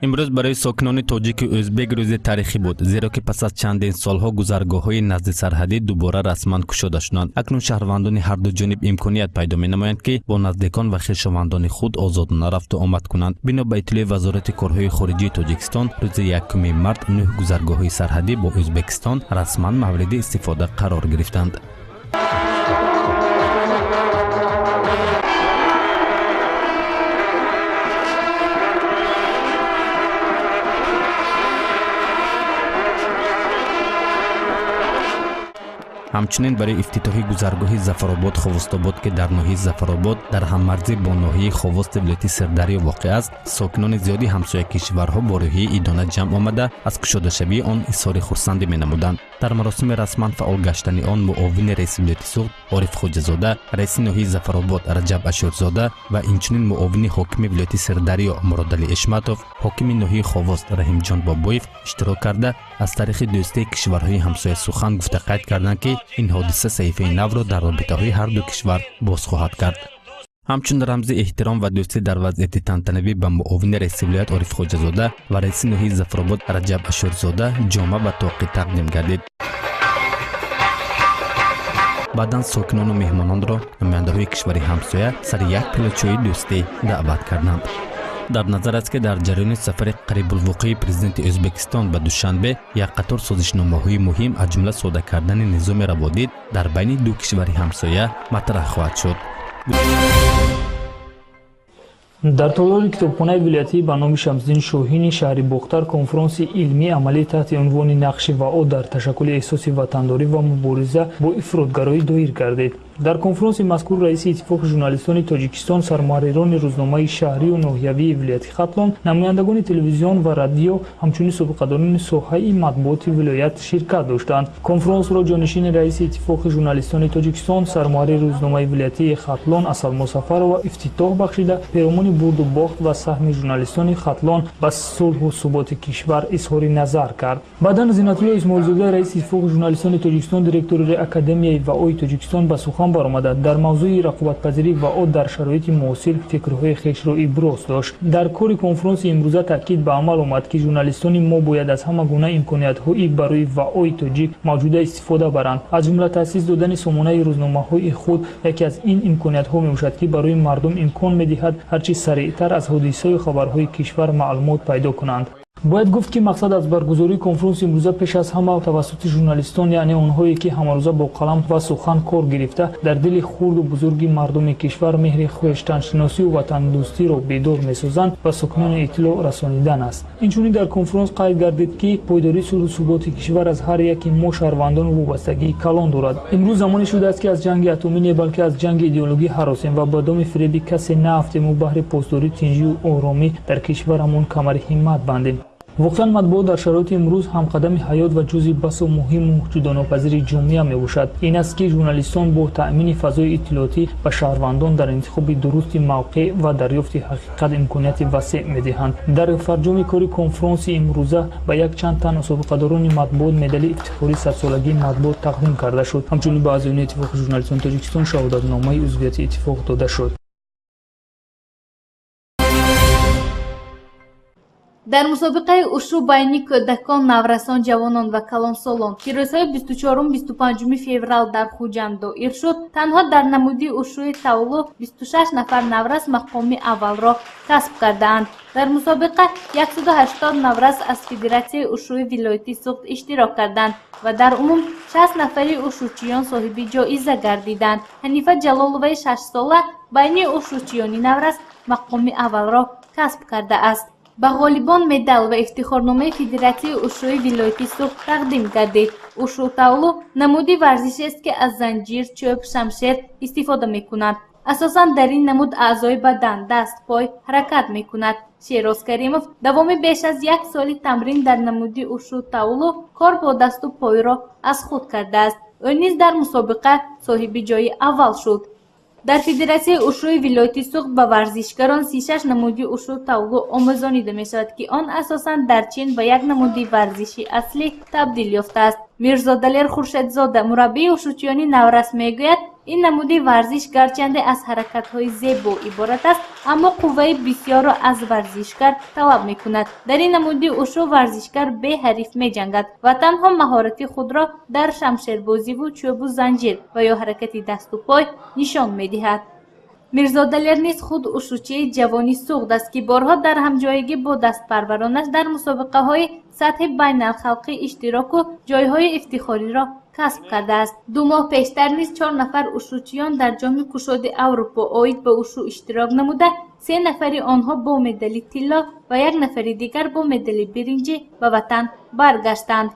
امروز برای ساکنان تاجیک و ازبک روز تاریخی بود، زیرا که پس از چندین سالها گذرگاه‌های نزد سرحدی دوباره رسما گشوده شدند. اکنون شهروندان هر دو جانب امکانیت پیدا می‌نمایند که با نزدیکان و خویشاوندان خود آزادانه رفت و آمد کنند. بنا به اطلاع وزارت کارهای خارجه تاجیکستان، روز 1 مارس 9 گذرگاه‌های سرحدی با ازبکستان رسما مورد استفاده قرار گرفتند. همچنین برای افتتاح گذرگاه ظفرآباد خواسته که در ناحیه ظفرآباد در هممرزی با ناحیه خواست ولایت سردریا واقع است، ساکنان زیادی همسایه کشورها با روحیه ایدانه جمع آمده از گشوده شوی آن اظهار خرسندی می‌نمودند. در مراسم رسما فعال گشتن آن معاون رئیس ولایت سوخت عارف خوجه‌زاده، رئیس ناحیه ظفرآباد رجب اشورزاده و اینچنین معاون حاکم ولایت سردریا مرادعلی اشمتوف، حاکم ناحیه خواست رحیم جان بابویف اشتراک کرده از طریق دوستی کشورهای همسایه سخن گفته قید کردند که این حادثه صحیفه نو را در رابطه‌های هر دو کشور باز خواهد کرد. همچون رمز احترام و دوستی در وضعیت تنتنوی به معاون رئیس ولایت عارف خوجه‌زاده و رئیس ناحیه ظفرآباد رجب اشورزاده جامه و طاقه تقدیم گردید. بعداً ساکنان و مهمانان را نماینده‌های کشور همسایه سر یک پیاله چای دوستی دعوت کردند. در نظر است که در جریان سفر قریب الوقوع پرزیدنت ازبکستان به دوشنبه یک قطار سازشنامه‌های مهم از جمله ساده کردن نظام روابط در بین دو کشور همسایه مطرح خواهد شد. در تالار کتابخانه ولایتی به نام شمس‌الدین شاهین شهر باختر کنفرانس علمی عملی تحت عنوان نقش وعا در تشکل احساس وطنداری و مبارزه با افراطگرایی دایر گردید. در کنفرانس مذکور رئیس اتفاق ژورنالیستان تاجیکستان، سرمحرران روزنامه شهری و ناحیوی ولایت ختلان، نمایندگان تلویزیون و رادیو، همچنین سابقه‌داران ساحه مطبوعات ولایت شرکت داشتند. کنفرانس را جانشین رئیس اتفاق ژورنالیستان تاجیکستان، سرمحرر روزنامه ولایتی ختلان اسد مسافر و افتتاح بخشیده پیرامون برد و باخت و سهم ژورنالیستان ختلان به صلح و ثبات کشور اظهار نظر کرد. بعداً زینت الله اسماعیل‌زاده رئیس اتفاق ژورنالیستان تاجیکستان، دیرکتور اکادمیای وعای تاجیکستان به سخن برآمده. در موضوع رقابت‌پذیری وعا در شرایط معاصر فکرهای خویش را ابراز داشت. در کور کنفرانس امروزه تاکید به عمل آمد که ژورنالیستان ما باید از همه گونه امکانیت‌های برای وعای تاجیک موجوده استفاده برند. از جمله تأسیس دادن سامانه روزنامه‌های خود یکی از این امکانیت‌ها میباشد که برای مردم امکان می‌دهد هرچی سریعتر از حادثه‌های خبرهای کشور معلومات پیدا کنند. باید گفت که مقصد از برگزاری کنفرانس امروزه پیش از همه توسط ژورنالیستان، یعنی آنهایی که همروزه با قلم و سخن کار گرفته در دل خرد و بزرگ مردم کشور مهر خویشتن‌شناسی و وطن دوستی را بیدار می‌سازند و سکنان اطلاع رسانیدن است. اینچنین در کنفرانس قید گردید که پایداری صلح و ثبات کشور از هر یک ما شهروندان وابستگی کلان دارد. امروز زمانی شده است که از جنگ اتمی نه بلکه از جنگ ایدئولوژی هراسیم و با دام فریب کسی نافتیم و بهر پاسداری تنظیم و آرامی در کشورمون کمر همت بندیم. واقعا مطبوعات در شرایط امروز هم قدم حیات و جزئی بس و مهم و جداناپذیر جامعه میباشد. این است که ژورنالیستان با تأمین فضای اطلاعاتی به شهروندان در انتخاب درست موقع و دریافت حقیقت امکانیت وسیع میدهند. در فرجام کاری کنفرانس امروزه به یک چند تن سابقه‌داران مطبوعات مدال افتخاری 100 سالگی مطبوعات تقدیم کرده شد. همچنین به اعضایان اتفاق ژورنالیستان تاجیکستان شهادتنامه عضویت اتفاق داده شد. در مسابقه اشرو بین کودکان، نورسان، جوانان و کلانسالان که روزهای 24-25 فوریه در خوجند دایر شد، تنها در نمودی اشروی تاولو 26 نفر نورس مقام اول را کسب کردند. در مسابقه 180 نورس از فدراسیون اشروی ولایتی سوخت اشتراک کردند و در عموم 60 نفری اشروچیان صاحب جایزه گردیدند. حنیفه جلالوی 6 ساله بین اشروچیانی نورس مقام اول را کسب کرده است. به غالبان مدال و افتخارنامه فدراسیون اشروی ولایتی سوخت تقدیم گردید. اشرو تاولو نمودی ورزشی است که از زنجیر، چوب، شمشیر استفاده می‌کند. اساساً در این نمود اعضای بدن، دست، پای حرکت می‌کند. شیراز کریموف دوام بیش از 1 سال تمرین در نمودی اشرو تاولو کار با دست و پای را از خود کرده است. او نیز در مسابقه صاحب جای اول شد. در فدراسیون اشروی ولایتی سوخت به ورزشکاران 36 نمودی اشرو تاولو آموزانیده می شود که آن اساساً در چین به یک نمودی ورزشی اصلی تبدیل یافته است. میرزا دلیر خورشیدزاده مربی اشروچیانی نورس میگوید این نمودی ورزش گرچنده از حرکت‌های زیبا عبارت است اما قوه بسیار را از ورزشگر طلب می‌کند. در این نمودی اوشو ورزشگر به حریف می‌جنگد و تنها مهارت خود را در شمشیربازی و چوب و زنجیر و یا حرکت دست و پای نشان می‌دهد. میرزا دلیر نیز خود اوشوچی جوانی سوخت است که بارها در همجایگی با دست پرورانش در مسابقه های سطح بین الخلقی اشتراک و جایهای افتخاری را کسب کرده است. 2 ماه پیشتر نیز 4 نفر اوشوچیان در جام کشاد اروپا آید به اوشو اشتراک نموده 3 نفری آنها با مدال طلا و 1 نفر دیگر با مدال برنجی به وطن برگشتند.